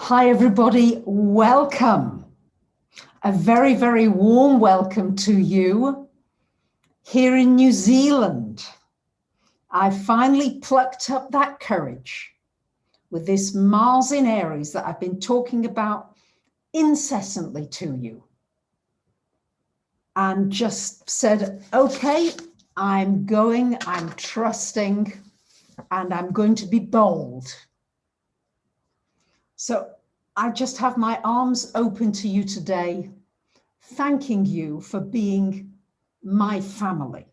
Hi, everybody. Welcome. A very, very warm welcome to you here in New Zealand. I finally plucked up that courage with this Mars in Aries that I've been talking about incessantly to you, and just said, okay, I'm trusting, and I'm going to be bold. So I just have my arms open to you today, thanking you for being my family.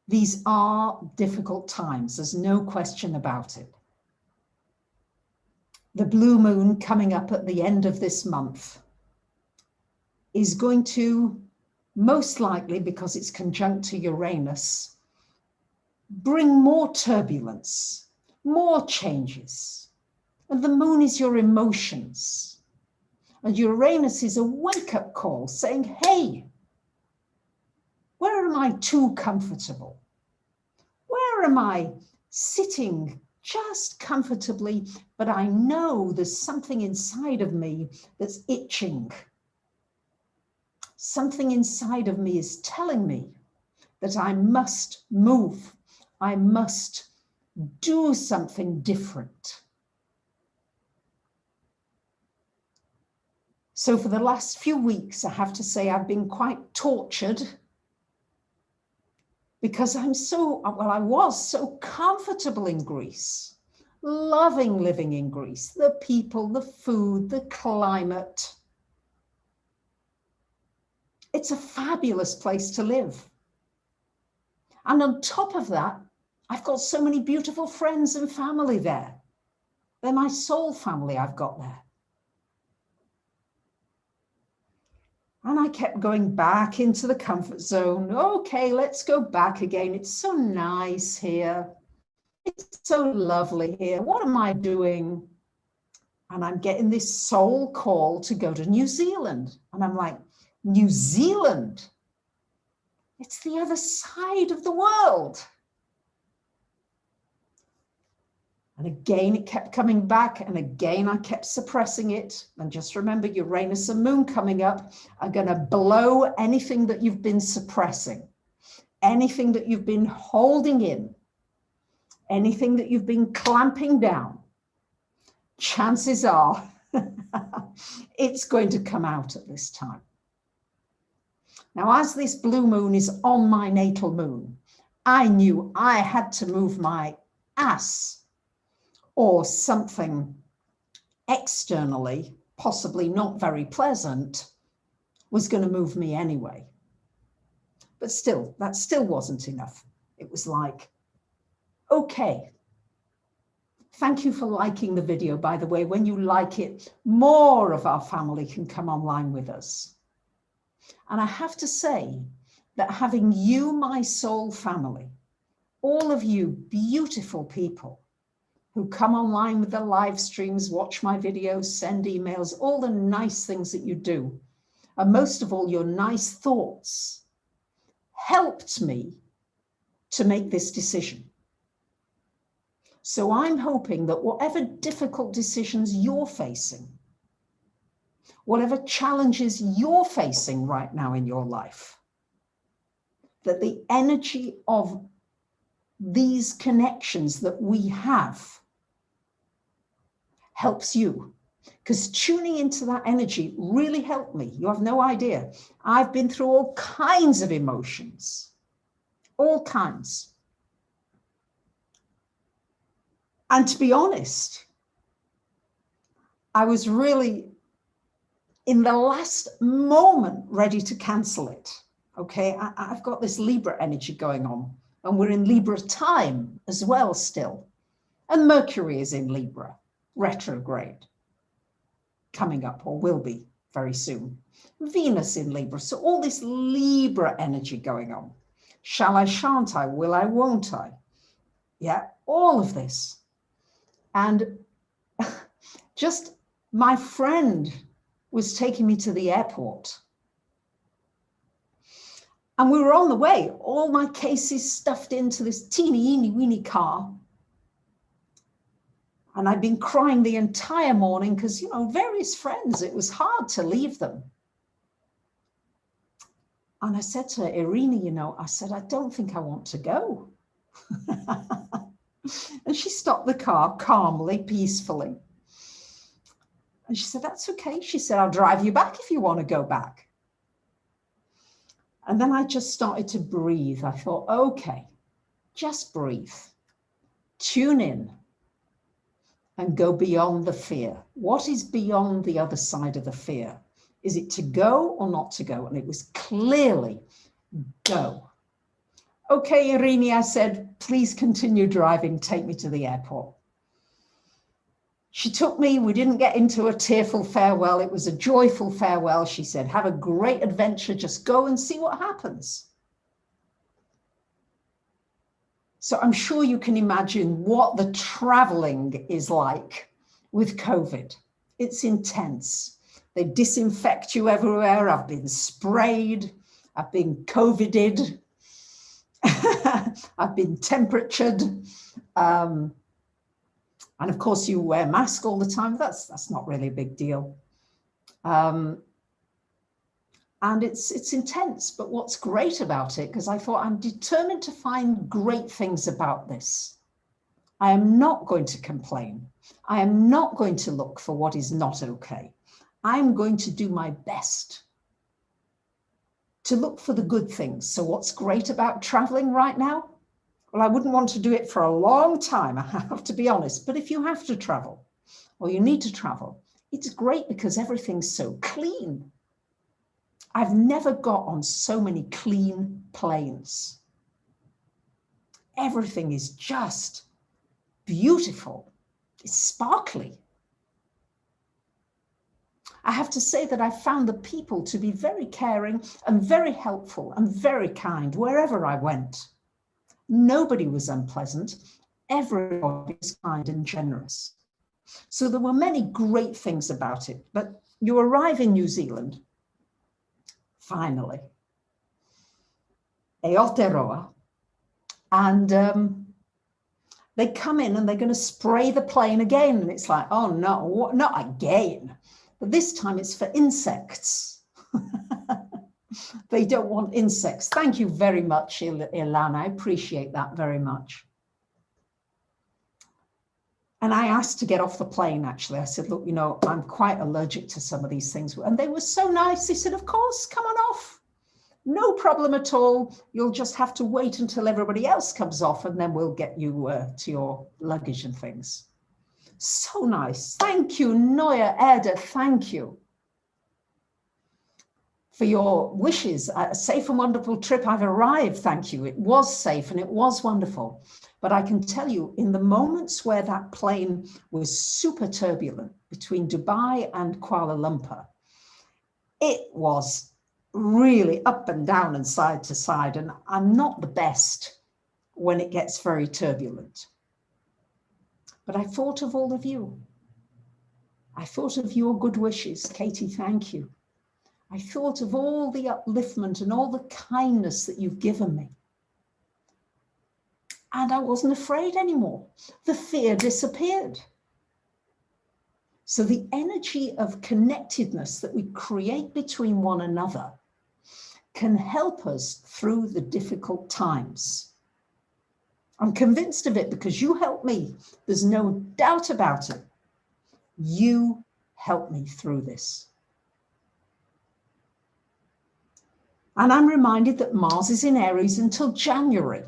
These are difficult times, there's no question about it. The blue moon coming up at the end of this month is going to, most likely because it's conjunct to Uranus, bring more turbulence, more changes. And the moon is your emotions. And Uranus is a wake-up call saying, hey, where am I too comfortable? Where am I sitting just comfortably, but I know there's something inside of me that's itching. Something inside of me is telling me that I must move. I must do something different. So for the last few weeks, I have to say I've been quite tortured because I was so comfortable in Greece, loving living in Greece, the people, the food, the climate. It's a fabulous place to live. And on top of that, I've got so many beautiful friends and family there. They're my soul family I've got there. And I kept going back into the comfort zone. Okay, let's go back again. It's so nice here. It's so lovely here. What am I doing? And I'm getting this soul call to go to New Zealand. And I'm like, New Zealand? It's the other side of the world. And again, it kept coming back, and again, I kept suppressing it. And just remember, Uranus and Moon coming up are going to blow anything that you've been suppressing, anything that you've been holding in, anything that you've been clamping down. Chances are it's going to come out at this time. Now, as this blue moon is on my natal moon, I knew I had to move my ass, or something externally, possibly not very pleasant, was going to move me anyway. But still, that still wasn't enough. It was like, okay. Thank you for liking the video, by the way. When you like it, more of our family can come online with us. And I have to say that having you, my soul family, all of you beautiful people, who come online with the live streams, watch my videos, send emails, all the nice things that you do, and most of all, your nice thoughts, helped me to make this decision. So I'm hoping that whatever difficult decisions you're facing, whatever challenges you're facing right now in your life, that the energy of these connections that we have helps you, because tuning into that energy really helped me. You have no idea. I've been through all kinds of emotions, all kinds. And to be honest, I was really in the last moment ready to cancel it. Okay, I've got this Libra energy going on, and we're in Libra time as well still. And Mercury is in Libra, retrograde, coming up, or will be very soon. Venus in Libra, so all this Libra energy going on. Shall I, shan't I, will I, won't I? Yeah, all of this. And just my friend was taking me to the airport. And we were on the way, all my cases stuffed into this teeny weeny car. And I'd been crying the entire morning because, you know, various friends, it was hard to leave them. And I said to Eirini, you know, I said, I don't think I want to go. And she stopped the car calmly, peacefully. And she said, that's okay. She said, I'll drive you back if you want to go back. And then I just started to breathe. I thought, okay, just breathe. Tune in and go beyond the fear. What is beyond the other side of the fear? Is it to go or not to go? And it was clearly go. Okay, Eirini, I said, please continue driving. Take me to the airport. She took me. We didn't get into a tearful farewell. It was a joyful farewell. She said, have a great adventure. Just go and see what happens. So I'm sure you can imagine what the traveling is like with COVID. It's intense. They disinfect you everywhere. I've been sprayed. I've been COVIDed. I've been temperatured. And of course you wear a mask all the time. That's not really a big deal. And it's intense, but what's great about it, because I thought I'm determined to find great things about this. I am not going to complain. I am not going to look for what is not okay. I'm going to do my best to look for the good things. So what's great about traveling right now? Well, I wouldn't want to do it for a long time, I have to be honest. But if you have to travel or you need to travel, it's great because everything's so clean. I've never got on so many clean planes. Everything is just beautiful. It's sparkly. I have to say that I found the people to be very caring and very helpful and very kind wherever I went. Nobody was unpleasant. Everybody was kind and generous. So there were many great things about it. But you arrive in New Zealand, finally, Aotearoa, and they come in and they're going to spray the plane again. And it's like, oh no, not again. But this time it's for insects. They don't want insects. Thank you very much, Ilana. I appreciate that very much. And I asked to get off the plane, actually. I said, look, you know, I'm quite allergic to some of these things. And they were so nice. They said, of course, come on off. No problem at all. You'll just have to wait until everybody else comes off and then we'll get you to your luggage and things. So nice. Thank you, Noya Erde. Thank you for your wishes. A safe and wonderful trip. I've arrived. Thank you. It was safe and it was wonderful. But I can tell you, in the moments where that plane was super turbulent between Dubai and Kuala Lumpur, it was really up and down and side to side. And I'm not the best when it gets very turbulent. But I thought of all of you. I thought of your good wishes. Katie, thank you. I thought of all the upliftment and all the kindness that you've given me. And I wasn't afraid anymore. The fear disappeared. So the energy of connectedness that we create between one another can help us through the difficult times. I'm convinced of it because you helped me. There's no doubt about it. You helped me through this. And I'm reminded that Mars is in Aries until January.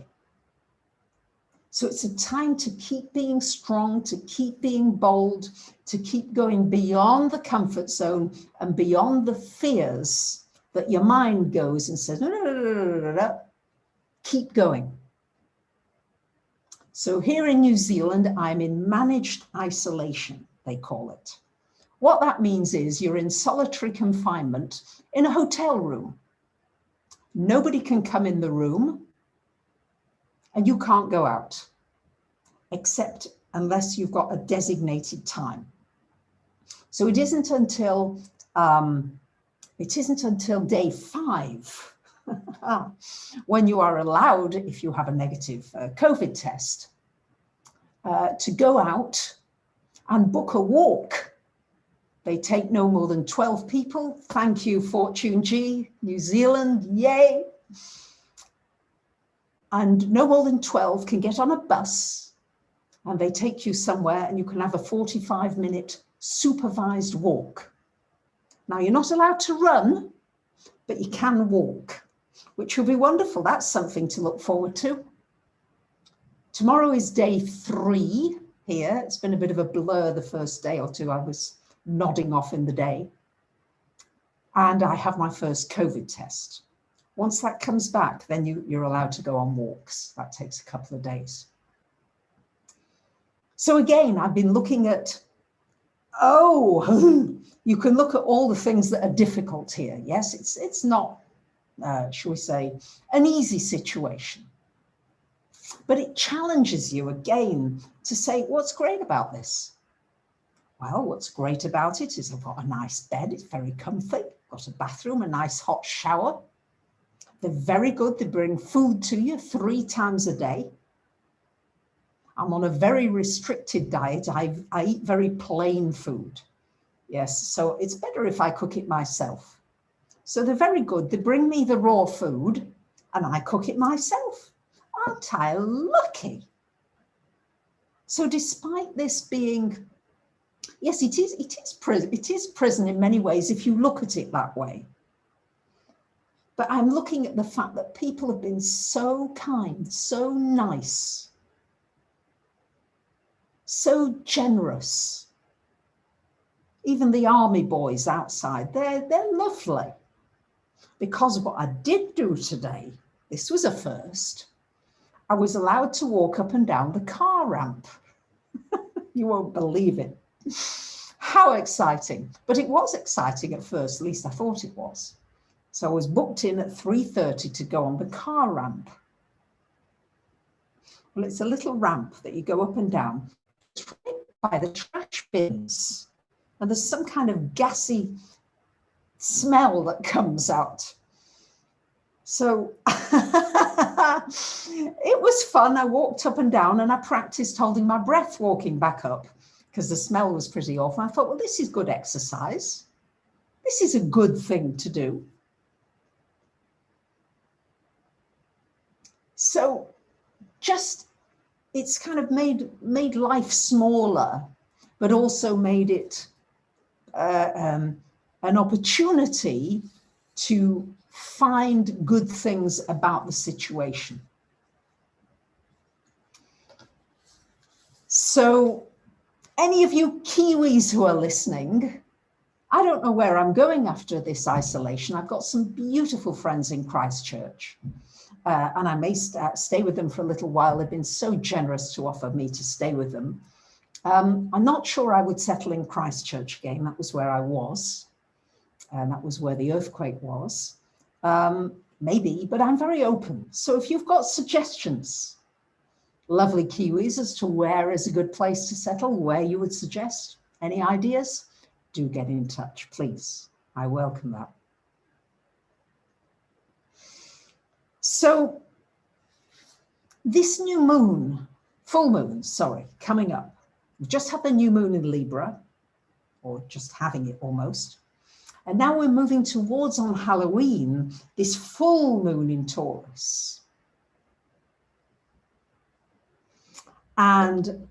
So it's a time to keep being strong, to keep being bold, to keep going beyond the comfort zone and beyond the fears that your mind goes and says, no, no, no, no, no, no, no. Keep going. So here in New Zealand, I'm in managed isolation, they call it. What that means is you're in solitary confinement in a hotel room. Nobody can come in the room and you can't go out, except unless you've got a designated time. So it isn't until day 5 when you are allowed, if you have a negative COVID test, to go out and book a walk. They take no more than 12 people. Thank you, Fortune G, New Zealand, yay. And no more than 12 can get on a bus, and they take you somewhere, and you can have a 45-minute supervised walk. Now, you're not allowed to run, but you can walk, which will be wonderful. That's something to look forward to. Tomorrow is day 3 here. It's been a bit of a blur the first day or two. I was nodding off in the day. And I have my first COVID test. Once that comes back, then you're allowed to go on walks. That takes a couple of days. So again, I've been looking at, you can look at all the things that are difficult here. Yes, it's not, shall we say, an easy situation. But it challenges you again to say, what's great about this? Well, what's great about it is I've got a nice bed. It's very comfy. Got a bathroom, a nice hot shower. They're very good. They bring food to you 3 times a day. I'm on a very restricted diet. I eat very plain food. Yes, so it's better if I cook it myself. So they're very good. They bring me the raw food and I cook it myself. Aren't I lucky? So despite this being, yes, it is prison in many ways if you look at it that way. But I'm looking at the fact that people have been so kind, so nice, so generous. Even the army boys outside, they're lovely. Because of what I did do today, this was a first, I was allowed to walk up and down the car ramp. You won't believe it. How exciting. But it was exciting at first, at least I thought it was. So I was booked in at 3:30 to go on the car ramp. Well, it's a little ramp that you go up and down. It's right by the trash bins. And there's some kind of gassy smell that comes out. So it was fun. I walked up and down and I practiced holding my breath walking back up because the smell was pretty awful. I thought, well, this is good exercise. This is a good thing to do. So just, it's kind of made life smaller, but also made it an opportunity to find good things about the situation. So any of you Kiwis who are listening, I don't know where I'm going after this isolation. I've got some beautiful friends in Christchurch. And I may stay with them for a little while. They've been so generous to offer me to stay with them. I'm not sure I would settle in Christchurch again. That was where I was. And that was where the earthquake was. Maybe, but I'm very open. So if you've got suggestions, lovely Kiwis, as to where is a good place to settle, where you would suggest, any ideas, do get in touch, please. I welcome that. So this new moon, full moon, sorry, coming up. We've just had the new moon in Libra, or just having it almost. And now we're moving towards, on Halloween, this full moon in Taurus. And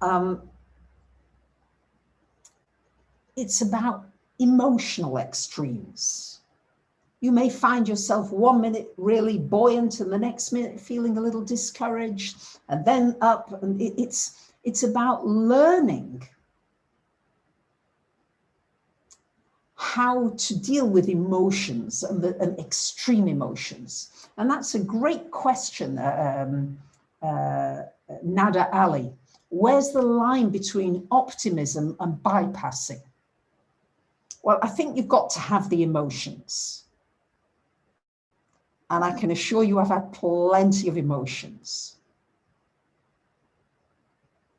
it's about emotional extremes. You may find yourself 1 minute really buoyant and the next minute feeling a little discouraged, and then up. And it's about learning how to deal with emotions and extreme emotions. And that's a great question, Nada Ali. Where's the line between optimism and bypassing? Well, I think you've got to have the emotions. And I can assure you I've had plenty of emotions.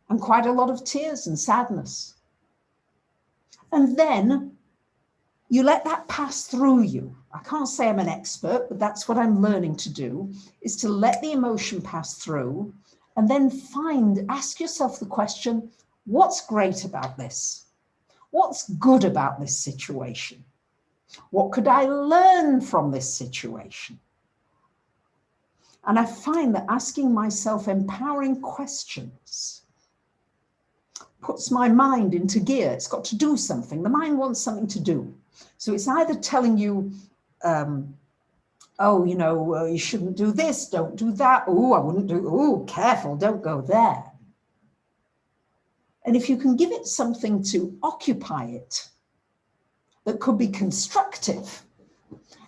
And quite a lot of tears and sadness. And then you let that pass through you. I can't say I'm an expert, but that's what I'm learning to do, is to let the emotion pass through and then ask yourself the question, What's great about this? What's good about this situation? What could I learn from this situation? And I find that asking myself empowering questions puts my mind into gear. It's got to do something. The mind wants something to do. So it's either telling you, oh, you know, you shouldn't do this, don't do that. Oh, I wouldn't do, oh, careful, don't go there. And if you can give it something to occupy it that could be constructive,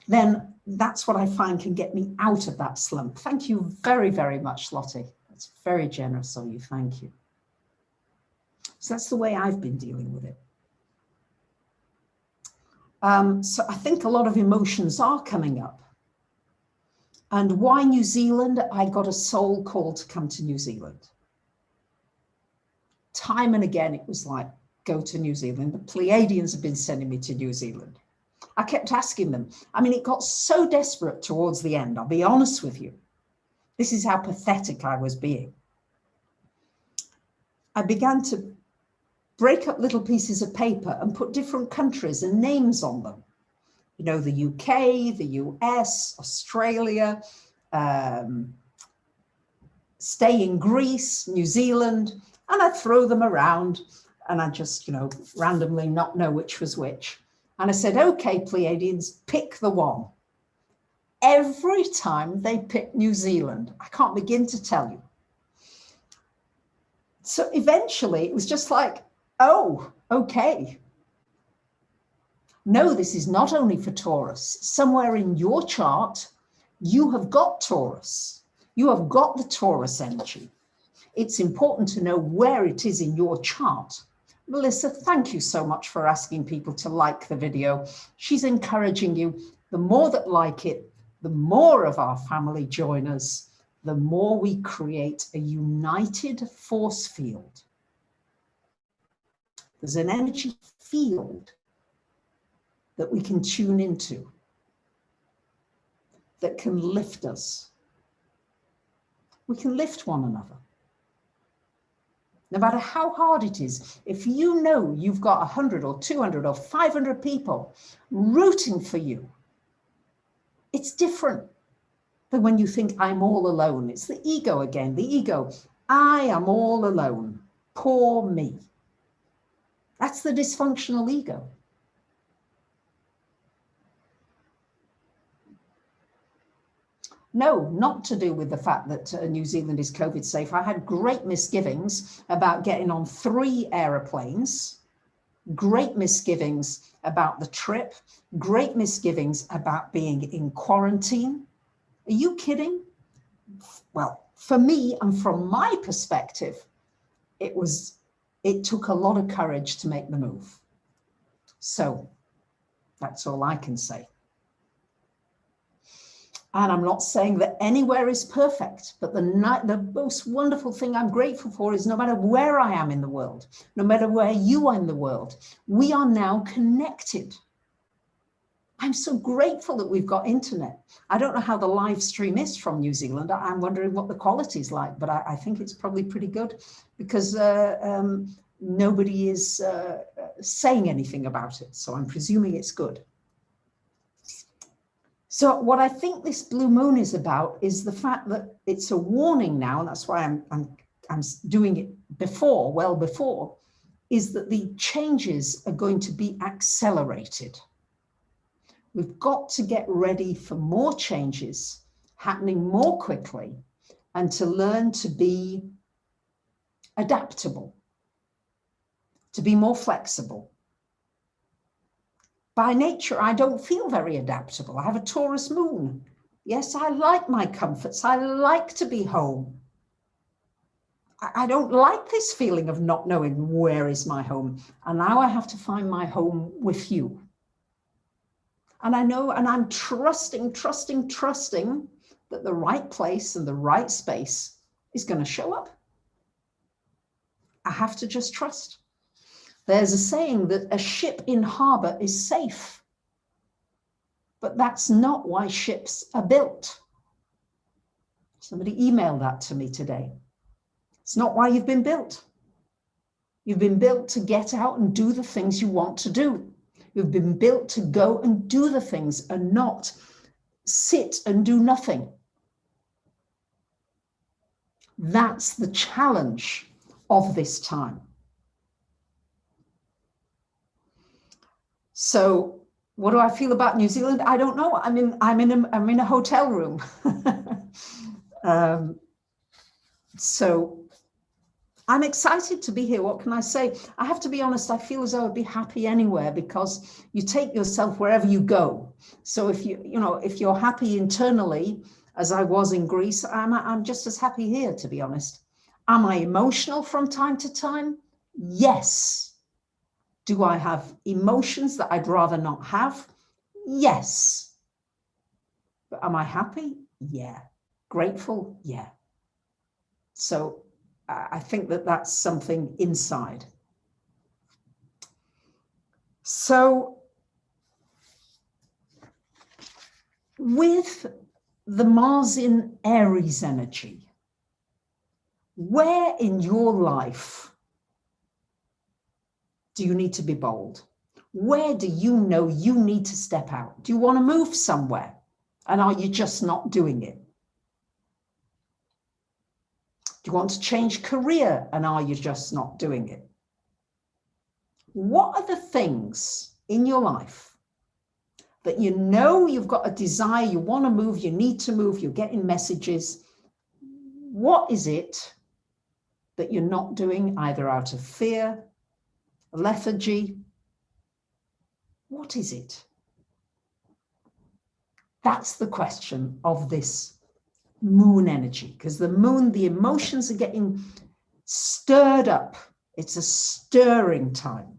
then that's what I find can get me out of that slump. Thank you very, very much, Lottie. That's very generous of you. Thank you. So that's the way I've been dealing with it. So I think a lot of emotions are coming up. And why New Zealand? I got a soul call to come to New Zealand. Time and again, it was like, go to New Zealand. The Pleiadians have been sending me to New Zealand. I kept asking them. I mean, it got so desperate towards the end, I'll be honest with you. This is how pathetic I was being. I began to break up little pieces of paper and put different countries and names on them. You know, the UK, the US, Australia, stay in Greece, New Zealand, and I'd throw them around and I'd just, you know, randomly not know which was which. And I said, okay, Pleiadians, pick the one. Every time they picked New Zealand, I can't begin to tell you. So eventually it was just like, oh, okay. No, this is not only for Taurus. Somewhere in your chart, you have got Taurus. You have got the Taurus energy. It's important to know where it is in your chart. Melissa, thank you so much for asking people to like the video. She's encouraging you. The more that like it, the more of our family join us, the more we create a united force field. There's an energy field that we can tune into that can lift us. We can lift one another. No matter how hard it is, if you know you've got 100 or 200 or 500 people rooting for you, it's different than when you think I'm all alone. It's the ego again, the ego. I am all alone. Poor me. That's the dysfunctional ego. No, not to do with the fact that New Zealand is COVID safe. I had great misgivings about getting on 3 aeroplanes, great misgivings about the trip, great misgivings about being in quarantine. Are you kidding? Well, for me and from my perspective, it took a lot of courage to make the move. So that's all I can say. And I'm not saying that anywhere is perfect, but the most wonderful thing I'm grateful for is no matter where I am in the world, no matter where you are in the world, we are now connected. I'm so grateful that we've got internet. I don't know how the live stream is from New Zealand. I'm wondering what the quality is like, but I think it's probably pretty good because nobody is saying anything about it. So I'm presuming it's good. So what I think this blue moon is about is the fact that it's a warning now, and that's why I'm doing it before, well before, is that the changes are going to be accelerated. We've got to get ready for more changes happening more quickly and to learn to be adaptable, to be more flexible. By nature, I don't feel very adaptable. I have a Taurus moon. Yes, I like my comforts. I like to be home. I don't like this feeling of not knowing where is my home. And now I have to find my home with you. And I know, and I'm trusting that the right place and the right space is going to show up. I have to just trust. There's a saying that a ship in harbor is safe, but that's not why ships are built. Somebody emailed that to me today. It's not why you've been built. You've been built to get out and do the things you want to do. You've been built to go and do the things and not sit and do nothing. That's the challenge of this time. So what do I feel about New Zealand? I don't know. I'm in a hotel room. So I'm excited to be here. What can I say? I have to be honest, I feel as though I'd be happy anywhere, because you take yourself wherever you go. So if if you're happy internally, as I was in Greece, I'm just as happy here, to be honest. Am I emotional from time to time? Yes. Do I have emotions that I'd rather not have? Yes. But am I happy? Yeah. Grateful? Yeah. So I think that that's something inside. So with the Mars in Aries energy, where in your life do you need to be bold? Where do you know you need to step out? Do you want to move somewhere? And are you just not doing it? Do you want to change career? And are you just not doing it? What are the things in your life that you know you've got a desire, you want to move, you need to move, you're getting messages? What is it that you're not doing, either out of fear, lethargy? What is it? That's the question of this moon energy, because the moon, the emotions are getting stirred up. It's a stirring time.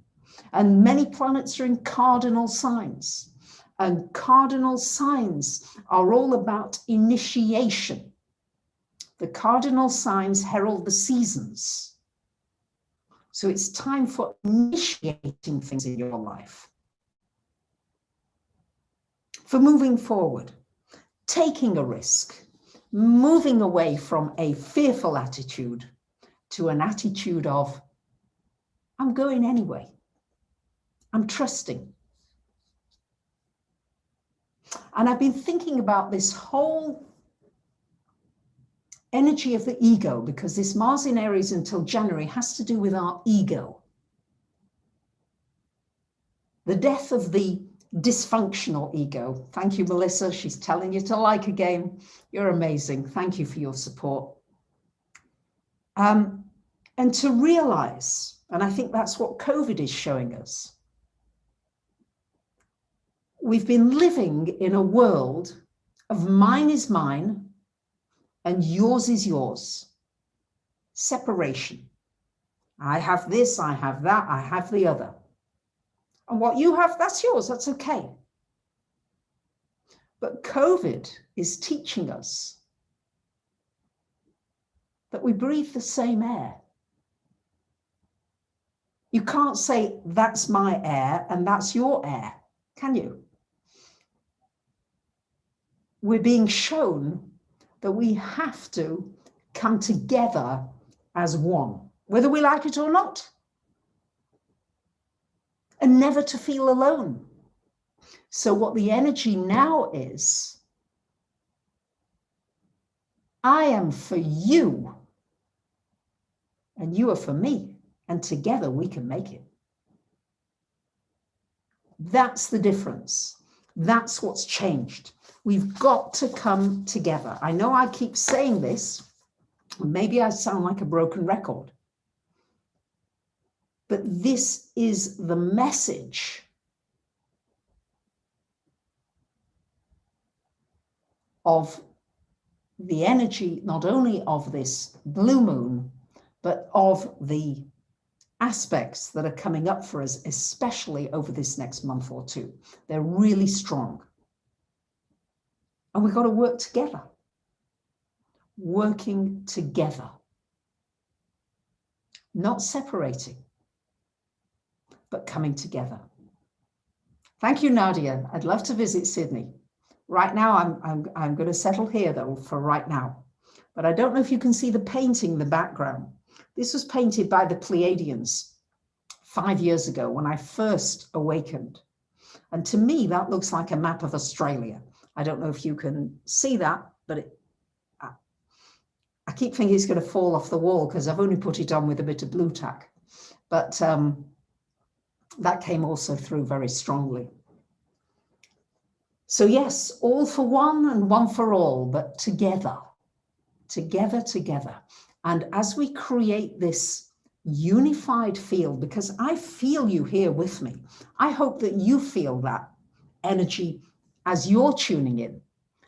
And many planets are in cardinal signs. And cardinal signs are all about initiation. The cardinal signs herald the seasons. So it's time for initiating things in your life. For moving forward, taking a risk, moving away from a fearful attitude to an attitude of, I'm going anyway. I'm trusting. And I've been thinking about this whole energy of the ego, because this Mars in Aries until January has to do with our ego. The death of the dysfunctional ego. Thank you, Melissa. She's telling you to like again. You're amazing. Thank you for your support. And to realize, and I think that's what COVID is showing us, we've been living in a world of mine is mine and yours is yours. Separation. I have this, I have that, I have the other. And what you have, that's yours, that's okay. But COVID is teaching us that we breathe the same air. You can't say, that's my air and that's your air, can you? We're being shown that we have to come together as one, whether we like it or not. And never to feel alone. So what the energy now is, I am for you and you are for me, and together we can make it. That's the difference. That's what's changed. We've got to come together. I know I keep saying this, maybe I sound like a broken record, but this is the message of the energy, not only of this blue moon, but of the aspects that are coming up for us, especially over this next month or two. They're really strong. And we've got to work together. Working together. Not separating, but coming together. Thank you, Nadia. I'd love to visit Sydney. Right now, I'm going to settle here, though, for right now. But I don't know if you can see the painting in the background. This was painted by the Pleiadians 5 years ago when I first awakened. And to me, that looks like a map of Australia. I don't know if you can see that, but I keep thinking it's going to fall off the wall because I've only put it on with a bit of blue tack. But that came also through very strongly. So yes, all for one and one for all, but together, together, together. And as we create this unified field, because I feel you here with me, I hope that you feel that energy as you're tuning in,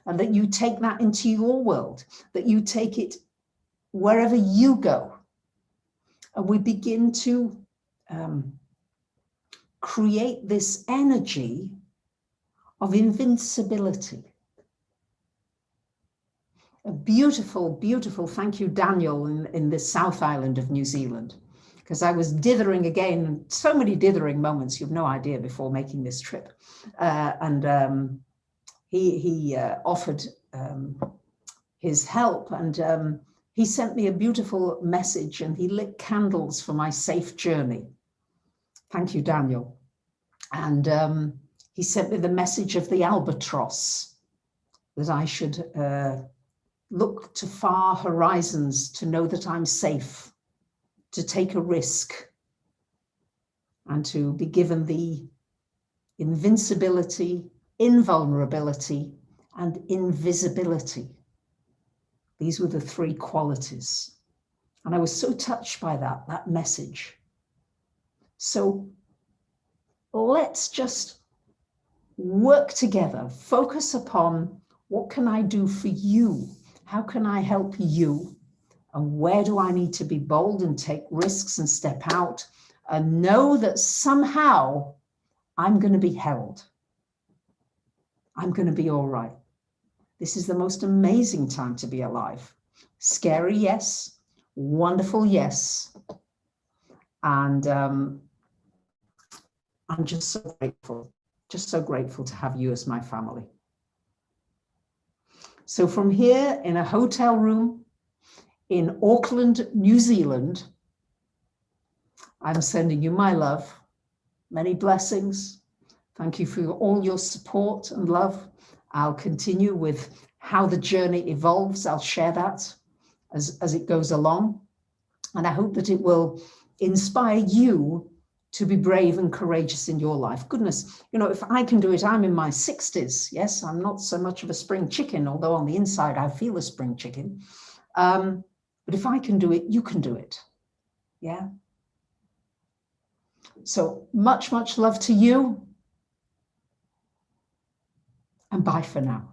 and that you take that into your world, that you take it wherever you go. And we begin to create this energy of invincibility. A beautiful, beautiful, thank you, Daniel, in the South Island of New Zealand, because I was dithering again, so many dithering moments, you've no idea, before making this trip. He offered his help, and he sent me a beautiful message, and he lit candles for my safe journey. Thank you, Daniel. And he sent me the message of the albatross, that I should look to far horizons to know that I'm safe, to take a risk, and to be given the invincibility, invulnerability, and invisibility. These were the 3 qualities. And I was so touched by that message. So let's just work together, focus upon what can I do for you? How can I help you? And where do I need to be bold and take risks and step out and know that somehow I'm going to be held. I'm going to be all right. This is the most amazing time to be alive. Scary, yes. Wonderful, yes. And I'm just so grateful to have you as my family. So from here in a hotel room in Auckland, New Zealand, I'm sending you my love, many blessings. Thank you for all your support and love. I'll continue with how the journey evolves. I'll share that as it goes along. And I hope that it will inspire you to be brave and courageous in your life. Goodness, you know, if I can do it, I'm in my 60s. Yes, I'm not so much of a spring chicken, although on the inside I feel a spring chicken. But if I can do it, you can do it. Yeah. So much, much love to you. And bye for now.